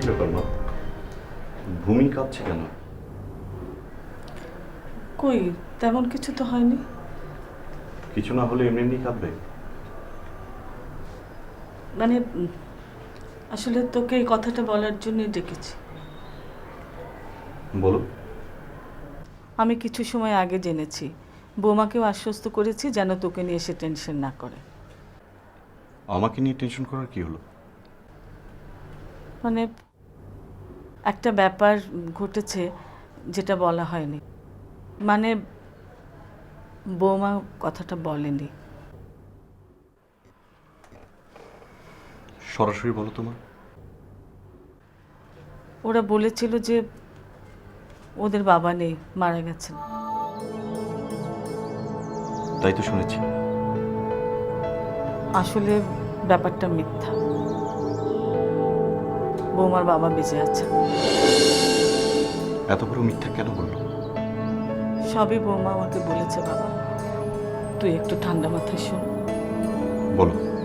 ব্যাপার মা? ভূমি কাঁদছে কেন? কই তেমন কিছু তো হয়নি। কিছু না হলে এমনি এমনি কাঁদবে? মানে আসলে তোকে এই কথাটা বলার জন্যই ডেকেছি। বলো। আমি কিছু সময় আগে জেনেছি, বৌমাকেও আশ্বস্ত করেছি যেন তোকে নিয়ে সে টেনশন না করে। আমাকে নিয়ে টেনশন করার কি হলো? মানে একটা ব্যাপার ঘটেছে যেটা বলা হয়নি। মানে বৌমা কথাটা বলেনি। সরাসরি বলো তো মা। ওরা বলেছিল যে ওদের বাবা নেই, মারা গেছেন। তাই তো শুনেছি। আসলে ব্যাপারটা মিথ্যা। বৌমার বাবা বেঁচে আছেন। এত বড় মিথ্যা কেন বললো? সবই বৌমা আমাকে বলেছে বাবা, তুই একটু ঠান্ডা মাথায় শোন। বলো।